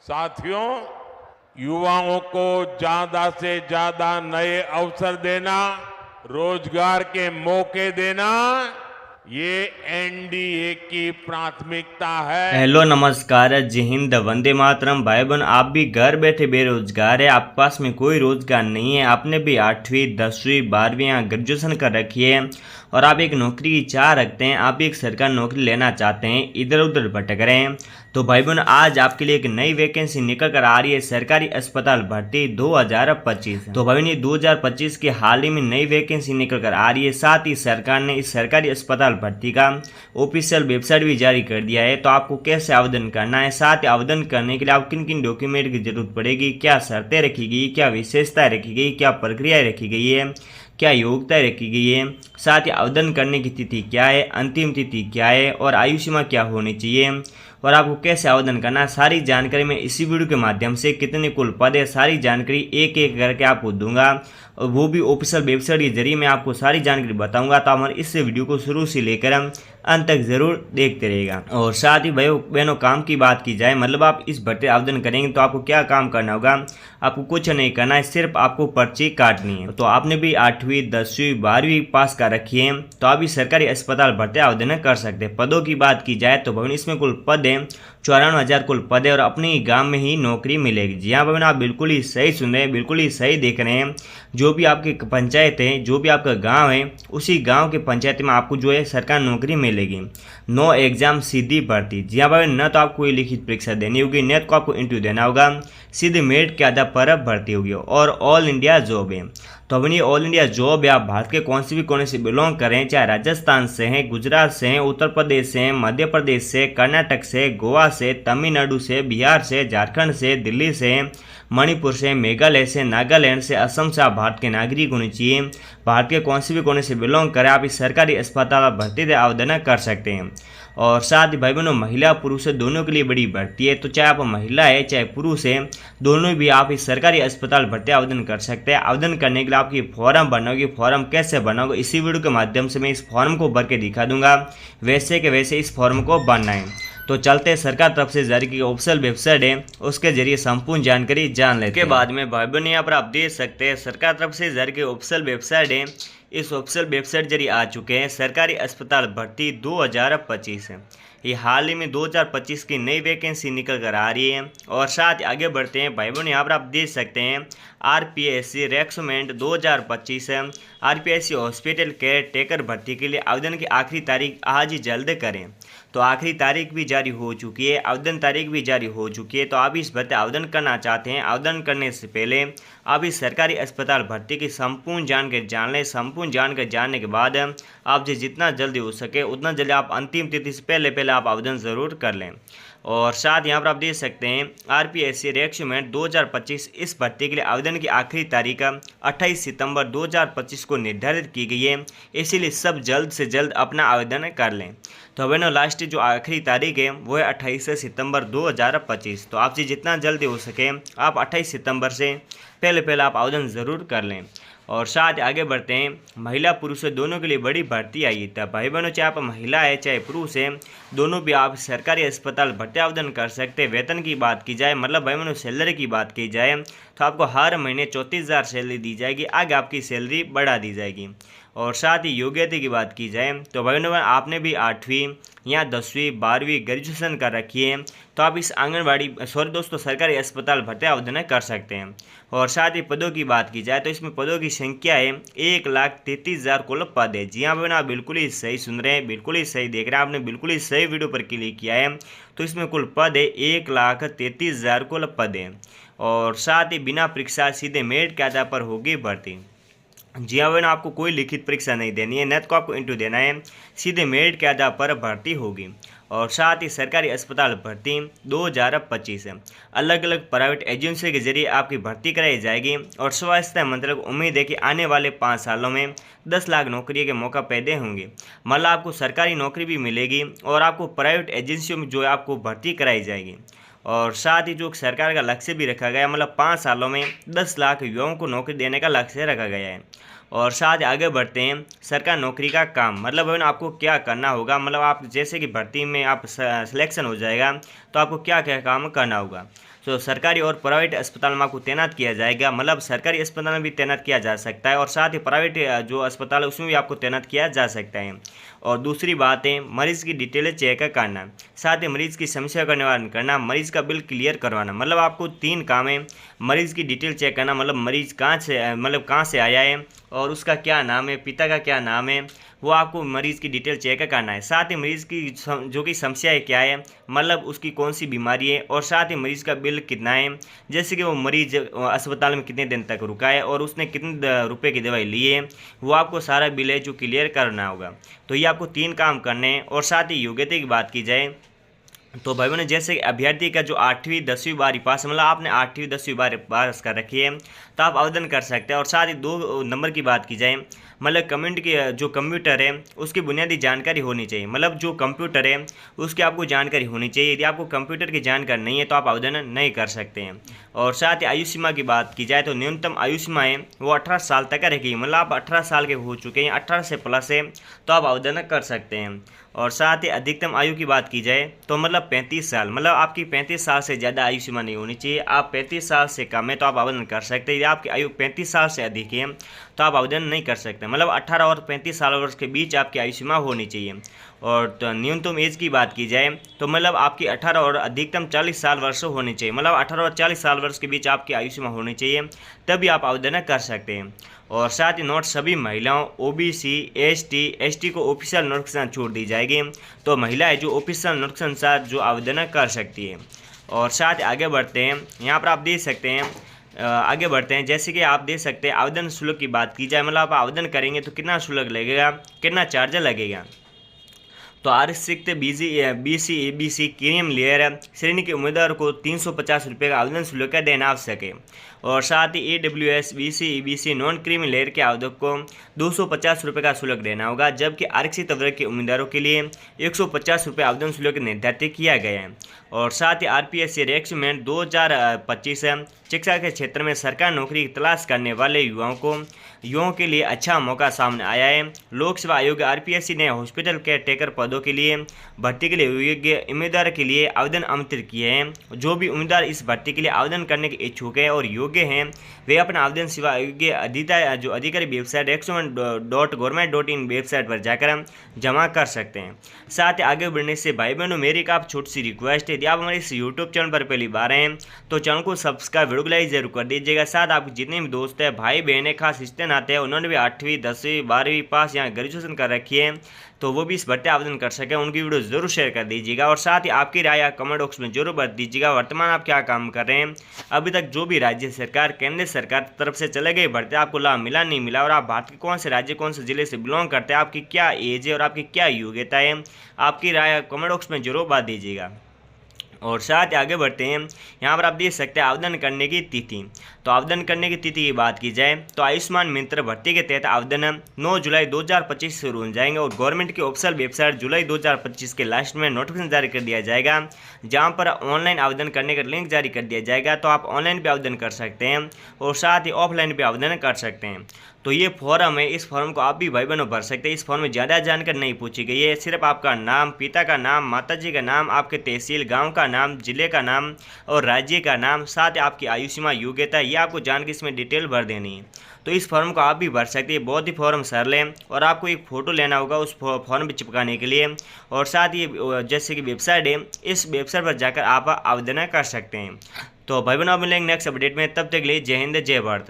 साथियों, युवाओं को ज्यादा से ज्यादा नए अवसर देना, रोजगार के मौके देना, ये एनडीए की प्राथमिकता है। हेलो नमस्कार, जय हिंद, वंदे मातरम। भाई बहन, आप भी घर बैठे बेरोजगार है, आपके पास में कोई रोजगार नहीं है, आपने भी 8वीं 10वीं 12वीं या ग्रेजुएशन कर रखी है और आप एक नौकरी की चाह रखते हैं, आप भी एक सरकारी नौकरी लेना चाहते हैं, इधर उधर भटक रहे हैं, तो भाई बहन आज आपके लिए एक नई वैकेंसी निकल कर आ रही है, सरकारी अस्पताल भर्ती 2025। तो भाई बहन, ये 2025 की हाल ही में नई वैकेंसी निकल कर आ रही है। साथ ही सरकार ने इस सरकारी अस्पताल भर्ती का ऑफिशियल वेबसाइट भी जारी कर दिया है। तो आपको कैसे आवेदन करना है, साथ ही आवेदन करने के लिए आप किन किन डॉक्यूमेंट की जरूरत पड़ेगी, क्या शर्तें रखी गई, क्या विशेषताएं रखी गई, क्या प्रक्रिया रखी गई है, क्या योग्यता रखी गई है, साथ ही आवेदन करने की तिथि क्या है, अंतिम तिथि क्या है और आयु सीमा क्या होनी चाहिए और आपको कैसे आवेदन करना है, सारी जानकारी मैं इसी वीडियो के माध्यम से कितने कुल पद है सारी जानकारी एक एक करके आपको दूंगा और वो भी ऑफिशियल वेबसाइट के जरिए मैं आपको सारी जानकारी बताऊंगा। तो हमारे इस वीडियो को शुरू से लेकर अंत तक जरूर देखते रहेगा। और साथ ही भाइयों बहनों, काम की बात की जाए, मतलब आप इस भर्ती आवेदन करेंगे तो आपको क्या काम करना होगा, आपको कुछ नहीं करना है, सिर्फ आपको पर्ची काटनी है। तो आपने भी 8वीं 10वीं 12वीं पास कर रखी है तो आप भी सरकारी अस्पताल भर्ती आवेदन कर सकते हैं। पदों की बात की जाए तो भवन इसमें कुल पद है 94,000 कुल पद है और अपने ही गांव में ही नौकरी मिलेगी। जी हाँ भवन, आप बिल्कुल ही सही सुन रहे हैं, बिल्कुल ही सही देख रहे हैं। जो भी आपकी पंचायत है, जो भी आपका गांव है, उसी गांव के पंचायत में आपको जो है सरकारी नौकरी मिलेगी। नो एग्जाम सीधी भर्ती। जी हाँ भाई, न तो आपको कोई लिखित परीक्षा देनी होगी, न तो आपको इंटरव्यू देना होगा, सीधे मेरिट के आधार पर भर्ती होगी और ऑल इंडिया जॉब है। तो अपनी ऑल इंडिया जॉब है, आप भारत के कौन से भी कोने से बिलोंग करें, चाहे राजस्थान से हैं, गुजरात से हैं, उत्तर प्रदेश से हैं, मध्य प्रदेश से, कर्नाटक से, गोवा से, तमिलनाडु से, बिहार से, झारखंड से, दिल्ली से, मणिपुर से, मेघालय से, नागालैंड से, असम से आप भारत के नागरिक होने चाहिए। भारत के कौन से भी कोने से बिलोंग करें, आप इस सरकारी अस्पताल भर्ती से आवेदन कर सकते हैं। और साथ ही भाई बहनों, महिला पुरुष दोनों के लिए बड़ी भर्ती है, तो चाहे आप महिला है चाहे पुरुष है, दोनों भी आप इस सरकारी अस्पताल भर्ती आवेदन कर सकते हैं। आवेदन करने के लिए आपकी फॉर्म भरना होगी। फॉर्म कैसे भरना होगा, इसी वीडियो के माध्यम से मैं इस फॉर्म को भर के दिखा दूंगा, वैसे के वैसे इस फॉर्म को भरना है। तो चलते सरकार तरफ से जारी की ऑफिशियल वेबसाइट है, उसके जरिए संपूर्ण जानकारी जान लेते हैं। के बाद में भाई बहन यहाँ पर आप देख सकते हैं सरकार तरफ से जारी की ऑफिशियल वेबसाइट है, इस ऑफिशियल वेबसाइट जरिए आ चुके हैं सरकारी अस्पताल भर्ती 2025 है। ये हाल ही में 2025 की नई वैकेंसी निकल कर आ रही है। और साथ आगे बढ़ते हैं भाई बहन, यहाँ पर आप देख सकते हैं आरपीएससी रिक्रूटमेंट 2025 है। आरपीएससी हॉस्पिटल केयर टेकर भर्ती के लिए आवेदन की आखिरी तारीख आज ही जल्द करें। तो आखिरी तारीख भी जारी हो चुकी है, आवेदन तारीख भी जारी हो चुकी है। तो आप इस भर्ती आवेदन करना चाहते हैं, आवेदन करने से पहले आप इस सरकारी अस्पताल भर्ती की संपूर्ण जानकारी जान लें। संपूर्ण जानकारी जानने के बाद आपसे जितना जल्दी हो सके उतना जल्दी आप अंतिम तिथि से पहले आप आवेदन ज़रूर कर लें। और साथ यहाँ पर आप देख सकते हैं आरपीएससी रिक्रूटमेंट 2025 इस भर्ती के लिए आवेदन की आखिरी तारीख 28 सितंबर 2025 को निर्धारित की गई है, इसीलिए सब जल्द से जल्द अपना आवेदन कर लें। तो अब ना लास्ट जो आखिरी तारीख है वो है 28 सितंबर 2025। तो आपसे जितना जल्दी हो सके आप 28 सितंबर से पहले आप आवेदन ज़रूर कर लें। और साथ आगे बढ़ते हैं, महिला पुरुष दोनों के लिए बड़ी भर्ती आई है। तब भाई बहनों, चाहे आप महिला है चाहे पुरुष है, दोनों भी आप सरकारी अस्पताल भर्ती आवेदन कर सकते हैं। वेतन की बात की जाए, मतलब भाई बहनों सैलरी की बात की जाए, तो आपको हर महीने 34,000 सैलरी दी जाएगी, आगे आपकी सैलरी बढ़ा दी जाएगी। और साथ ही योग्यता की बात की जाए तो भाई बहनों, आपने भी 8वीं या 10वीं 12वीं ग्रेजुएशन कर रखी है तो आप इस आंगनबाड़ी सरकारी अस्पताल भर्ती आवेदन कर सकते हैं। और साथ ही पदों की बात की जाए तो इसमें पदों की संख्या है 1,33,000 कुल पद है। जी हाँ भाई, आप बिल्कुल ही सही सुन रहे हैं, बिल्कुल ही सही देख रहे हैं, आपने बिल्कुल ही सही वीडियो पर क्लिक किया है। तो इसमें कुल पद है 1,33,000 कुल पद है। और साथ ही बिना परीक्षा सीधे मेरिट के आधार पर होगी भर्ती। जी हाँ भाई, आपको कोई लिखित परीक्षा नहीं देनी है, न तो आपको इंटरव्यू देना है, सीधे मेरिट के आधार पर भर्ती होगी। और साथ ही सरकारी अस्पताल भर्ती 2025 है, अलग अलग प्राइवेट एजेंसी के जरिए आपकी भर्ती कराई जाएगी। और स्वास्थ्य मंत्रालय को उम्मीद है कि आने वाले 5 सालों में 10 लाख नौकरी के मौका पैदा होंगे, मतलब आपको सरकारी नौकरी भी मिलेगी और आपको प्राइवेट एजेंसियों में जो है आपको भर्ती कराई जाएगी। और साथ ही जो सरकार का लक्ष्य भी रखा गया, मतलब 5 सालों में 10 लाख युवाओं को नौकरी देने का लक्ष्य रखा गया है। और साथ आगे बढ़ते हैं, सरकार नौकरी का काम, मतलब आपको क्या करना होगा, मतलब आप जैसे कि भर्ती में आप सिलेक्शन हो जाएगा तो आपको क्या क्या काम करना होगा। तो सरकारी और प्राइवेट अस्पताल में आपको तैनात किया जाएगा। मतलब सरकारी अस्पताल में भी तैनात किया जा सकता है और साथ ही प्राइवेट जो अस्पताल है उसमें भी आपको तैनात किया जा सकता है। और दूसरी बात है मरीज़ की डिटेलें चेक करना, साथ ही मरीज़ की समस्या का निवारण करना, मरीज़ का बिल क्लियर करवाना। मतलब आपको 3 काम है। मरीज़ की डिटेल चेक करना, मतलब मरीज़ कहाँ से आया है और उसका क्या नाम है, पिता का क्या नाम है, वो आपको मरीज़ की डिटेल चेक करना है। साथ ही मरीज़ की जो कि समस्या है क्या है, मतलब उसकी कौन सी बीमारी है, और साथ ही मरीज़ का बिल कितना है, जैसे कि वो मरीज़ अस्पताल में कितने दिन तक रुका है और उसने कितने रुपए की दवाई ली है, वो आपको सारा बिल है जो क्लियर करना होगा। तो ये आपको 3 काम करने हैं। और साथ ही योग्यता की बात की जाए तो भाई बहनों, जैसे अभ्यर्थी का जो 8वीं 10वीं बारी पास, मतलब आपने 8वीं 10वीं बारी पास कर रखी है तो आप आवेदन कर सकते हैं। और साथ ही 2 नंबर की बात की जाए, मतलब कम्युनिटी की जो कंप्यूटर है उसकी बुनियादी जानकारी होनी चाहिए। मतलब जो कंप्यूटर है उसकी आपको जानकारी होनी चाहिए। यदि आपको कंप्यूटर की जानकारी नहीं है तो आप आवेदन नहीं कर सकते हैं। और साथ ही आयु सीमा की बात की जाए तो न्यूनतम आयु सीमा है वो 18 साल तक रहेगी। मतलब आप 18 साल के हो चुके हैं, 18 से प्लस है तो आप आवेदन कर सकते हैं। और साथ ही अधिकतम आयु की बात की जाए तो मतलब 35 साल, मतलब आपकी 35 साल से ज़्यादा आयु सीमा नहीं होनी चाहिए। आप 35 साल से कम है तो आप आवेदन कर सकते हैं। यदि आपकी आयु 35 साल से अधिक है तो आप आवेदन नहीं कर सकते। मतलब 18 और 35 साल वर्ष के बीच आपकी आयु सीमा होनी चाहिए। और तो न्यूनतम एज की बात की जाए तो मतलब आपकी 18 और अधिकतम 40 साल वर्ष होनी चाहिए। मतलब 18 और 40 साल वर्ष के बीच आपकी आयु सीमा होनी चाहिए, तभी आप आवेदन कर सकते हैं। और साथ ही नोट सभी महिलाओं, OBC, ST को ऑफिशियल नोटिफिकेशन छूट दी जाएगी। तो महिलाएं जो ऑफिशियल नोटिफिकेशन अनुसार जो आवेदन कर सकती है। और साथ आगे बढ़ते हैं, यहाँ पर आप देख सकते हैं आगे बढ़ते हैं। जैसे कि आप देख सकते हैं आवेदन शुल्क की बात की जाए, मतलब आप आवेदन करेंगे तो कितना शुल्क लगेगा, कितना चार्ज लगेगा। तो आरक्षित BC ABC क्रीम लेयर श्रेणी के उम्मीदवार को 350 रुपये का आवेदन शुल्क देना आवश्यक है। और साथ ही AWS BC EBC non creamy layer के आवेदक को 250 रुपये का शुल्क देना होगा, जबकि आरक्षित वर्ग के उम्मीदवारों के लिए 150 रुपये आवेदन शुल्क निर्धारित किया गया है। और साथ ही RPSC रिक्रूटमेंट 2025 शिक्षा के क्षेत्र में सरकारी नौकरी की तलाश करने वाले युवाओं के लिए अच्छा मौका सामने आया है। लोक सेवा आयोग RPSC ने हॉस्पिटल केयर टेकर पदों के लिए भर्ती के लिए योग्य उम्मीदवार के लिए आवेदन आमंत्रित किए हैं। जो भी उम्मीदवार इस भर्ती के लिए आवेदन करने के इच्छुक है और योग्य हैं वे अपना आवेदन सेवा आयोग के अधिकारी वेबसाइट recruitment.government.in वेबसाइट पर जाकर जमा कर सकते हैं। साथ ही आगे बढ़ने से भाई बहनों मेरी एक आप छोटी सी रिक्वेस्ट है, यदि आप हमारे इस यूट्यूब चैनल पर पहली बार हैं तो चैनल को सब्सक्राइब, वीडियो को लाइक जरूर कर दीजिएगा। साथ आपके जितने भी दोस्त हैं, भाई बहन, खास रिश्ते नाते हैं, उन्होंने भी 8वीं 10वीं 12वीं पास यहाँ ग्रेजुएशन कर रखी है तो वो भी इस भर्ती आवेदन कर सकें, उनकी वीडियो जरूर शेयर कर दीजिएगा। और साथ ही आपकी राय कमेंट बॉक्स में जरूर बता दीजिएगा वर्तमान आप क्या काम कर रहे हैं, अभी तक जो भी राज्य सरकार, केंद्र सरकार की तरफ से चले गए भर्ती आपको लाभ मिला नहीं मिला, और आप भारत के कौन से राज्य, कौन से जिले से बिलोंग करते हैं, आपकी क्या एज है और आपकी क्या योग्यता है, आपकी राय कमेंट बॉक्स में जरूर बता दीजिएगा। और साथ ही आगे बढ़ते हैं, यहाँ पर आप देख सकते हैं आवेदन करने की तिथि। तो आवेदन करने की तिथि की बात की जाए तो आयुष्मान मित्र भर्ती के तहत आवेदन 9 जुलाई 2025 शुरू हो जाएंगे और गवर्नमेंट की ऑफिशियल वेबसाइट जुलाई 2025 के लास्ट में नोटिफिकेशन जारी कर दिया जाएगा, जहाँ पर ऑनलाइन आवेदन करने का लिंक जारी कर दिया जाएगा। तो आप ऑनलाइन भी आवेदन कर सकते हैं और साथ ही ऑफलाइन भी आवेदन कर सकते हैं। तो ये फॉर्म है, इस फॉर्म को आप भी भाई बहनों भर सकते हैं। इस फॉर्म में ज़्यादा जानकारी नहीं पूछी गई है, सिर्फ आपका नाम, पिता का नाम, माताजी का नाम, आपके तहसील गांव का नाम, जिले का नाम और राज्य का नाम, साथ ही आपकी आयु सीमा, योग्यता, ये आपको जानकर इसमें डिटेल भर देनी है। तो इस फॉर्म को आप भी भर सकते हैं, बहुत ही फॉर्म सरल है और आपको एक फ़ोटो लेना होगा उस फॉर्म में चिपकाने के लिए। और साथ ही जैसे कि वेबसाइट है, इस वेबसाइट पर जाकर आप आवेदन कर सकते हैं। तो भाई बहनों मिलेंगे नेक्स्ट अपडेट में, तब तक के लिए जय हिंद जय भारत।